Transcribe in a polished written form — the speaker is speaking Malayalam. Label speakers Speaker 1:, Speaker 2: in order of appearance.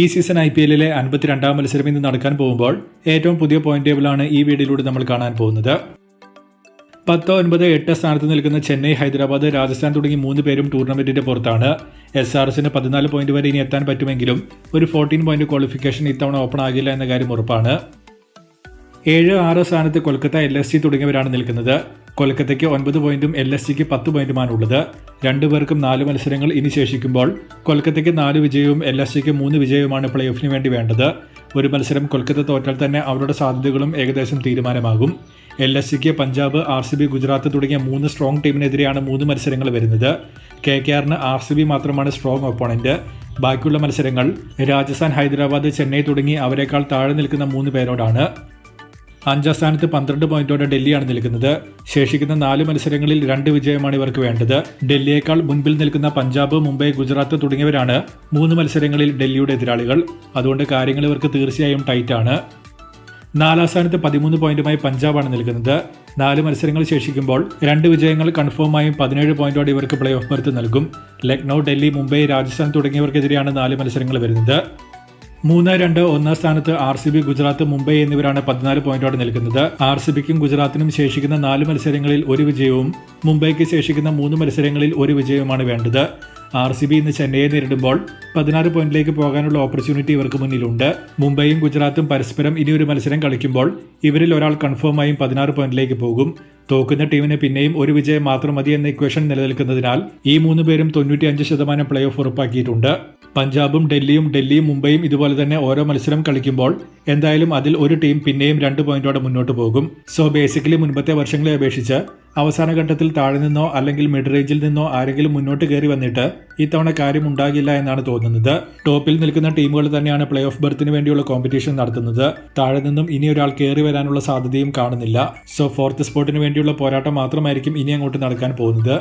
Speaker 1: ഈ സീസൺ IPL-ലെ 52-ാം മത്സരം ഇന്ന് നടക്കാൻ പോകുമ്പോൾ ഏറ്റവും പുതിയ പോയിന്റ് ടേബിളാണ് ഈ വീഡിയോയിലൂടെ നമ്മൾ കാണാൻ പോകുന്നത്. 10, 9, 8 സ്ഥാനത്ത് നിൽക്കുന്ന ചെന്നൈ, ഹൈദരാബാദ്, രാജസ്ഥാൻ തുടങ്ങി 3 പേരും ടൂർണമെന്റിന്റെ പുറത്താണ്. SRSന് 14 പോയിന്റ് വരെ ഇനി എത്താൻ പറ്റുമെങ്കിലും ഒരു 14 പോയിന്റ് ക്വാളിഫിക്കേഷൻ ഇത്തവണ ഓപ്പൺ ആകില്ല എന്ന കാര്യം ഉറപ്പാണ്. 7, 6 സ്ഥാനത്ത് കൊൽക്കത്ത, LSG തുടങ്ങിയവരാണ് നിൽക്കുന്നത്. കൊൽക്കത്തയ്ക്ക് 9 പോയിന്റും LSGക്ക് 10 പോയിന്റുമാണുള്ളത്. രണ്ടുപേർക്കും 4 മത്സരങ്ങൾ ഇനി ശേഷിക്കുമ്പോൾ കൊൽക്കത്തയ്ക്ക് 4 വിജയവും LSGക്ക് 3 വിജയവുമാണ് പ്ലേ ഓഫിന് വേണ്ടി വേണ്ടത്. ഒരു മത്സരം കൊൽക്കത്ത തോറ്റാൽ തന്നെ അവരുടെ സാധ്യതകളും ഏകദേശം തീരുമാനമാകും. LSGക്ക് പഞ്ചാബ്, RCB, ഗുജറാത്ത് തുടങ്ങിയ 3 സ്ട്രോങ് ടീമിനെതിരെയാണ് 3 മത്സരങ്ങൾ വരുന്നത്. KKRന് RCB മാത്രമാണ് സ്ട്രോങ് ഒപ്പോണന്റ്. ബാക്കിയുള്ള മത്സരങ്ങൾ രാജസ്ഥാൻ, ഹൈദരാബാദ്, ചെന്നൈ തുടങ്ങി അവരെക്കാൾ താഴെ നിൽക്കുന്ന 3 പേരോടാണ്. 5-ാം സ്ഥാനത്ത് 12 പോയിന്റോടെ ഡൽഹിയാണ് നിൽക്കുന്നത്. ശേഷിക്കുന്ന 4 മത്സരങ്ങളിൽ 2 വിജയമാണ് ഇവർക്ക് വേണ്ടത്. ഡൽഹിയേക്കാൾ മുൻപിൽ നിൽക്കുന്ന പഞ്ചാബ്, മുംബൈ, ഗുജറാത്ത് തുടങ്ങിയവരാണ് 3 മത്സരങ്ങളിൽ ഡൽഹിയുടെ എതിരാളികൾ. അതുകൊണ്ട് കാര്യങ്ങൾ ഇവർക്ക് തീർച്ചയായും ടൈറ്റാണ്. 4-ാം സ്ഥാനത്ത് 13 പോയിന്റുമായി പഞ്ചാബാണ് നിൽക്കുന്നത്. 4 മത്സരങ്ങൾ ശേഷിക്കുമ്പോൾ 2 വിജയങ്ങൾ കൺഫേമായും 17 പോയിന്റോടെ ഇവർക്ക് പ്ലേ ഓഫ് ബർത്ത് നൽകും. ലക്നൗ, ഡൽഹി, മുംബൈ, രാജസ്ഥാൻ തുടങ്ങിയവർക്കെതിരെയാണ് 4 മത്സരങ്ങൾ വരുന്നത്. 3, 2, 1 സ്ഥാനത്ത് RCB, ഗുജറാത്ത്, മുംബൈ എന്നിവരാണ് 14 പോയിന്റോടെ നിൽക്കുന്നത്. RCBക്കും ഗുജറാത്തിനും ശേഷിക്കുന്ന 4 മത്സരങ്ങളിൽ 1 വിജയവും മുംബൈക്ക് ശേഷിക്കുന്ന 3 മത്സരങ്ങളിൽ 1 വിജയവുമാണ് വേണ്ടത്. RCB ഇന്ന് ചെന്നൈയെ നേരിടുമ്പോൾ 16 പോയിന്റിലേക്ക് പോകാനുള്ള ഓപ്പർച്യൂണിറ്റി ഇവർക്ക് മുന്നിലുണ്ട്. മുംബൈയും ഗുജറാത്തും പരസ്പരം ഇനിയൊരു മത്സരം കളിക്കുമ്പോൾ ഇവരിൽ ഒരാൾ കൺഫേമായും 16 പോയിന്റിലേക്ക് പോകും. തോക്കുന്ന ടീമിന് പിന്നെയും 1 വിജയം മാത്രം മതി എന്ന ഇക്വേഷൻ നിലനിൽക്കുന്നതിനാൽ ഈ 3 പേരും 95% പ്ലേ ഓഫ് ഉറപ്പാക്കിയിട്ടുണ്ട്. പഞ്ചാബും ഡൽഹിയും മുംബൈയും ഇതുപോലെ തന്നെ ഓരോ മത്സരം കളിക്കുമ്പോൾ എന്തായാലും അതിൽ ഒരു ടീം പിന്നെയും 2 പോയിന്റോടെ മുന്നോട്ട് പോകും. സോ ബേസിക്കലി മുൻപത്തെ വർഷങ്ങളെ അപേക്ഷിച്ച് അവസാന ഘട്ടത്തിൽ താഴെ നിന്നോ അല്ലെങ്കിൽ മിഡ് റേഞ്ചിൽ നിന്നോ ആരെങ്കിലും മുന്നോട്ട് കയറി വന്നിട്ട് ഇത്തവണ കാര്യം ഉണ്ടാകില്ല എന്നാണ് തോന്നുന്നത്. ടോപ്പിൽ നിൽക്കുന്ന ടീമുകൾ തന്നെയാണ് പ്ലേ ഓഫ് ബർത്തിന് വേണ്ടിയുള്ള കോമ്പറ്റീഷൻ നടത്തുന്നത്. താഴെ നിന്നും ഇനി ഒരാൾ കയറി വരാനുള്ള സാധ്യതയും കാണുന്നില്ല. സോ 4th സ്പോട്ടിന് വേണ്ടിയുള്ള പോരാട്ടം മാത്രമായിരിക്കും ഇനി അങ്ങോട്ട് നടക്കാൻ പോകുന്നത്.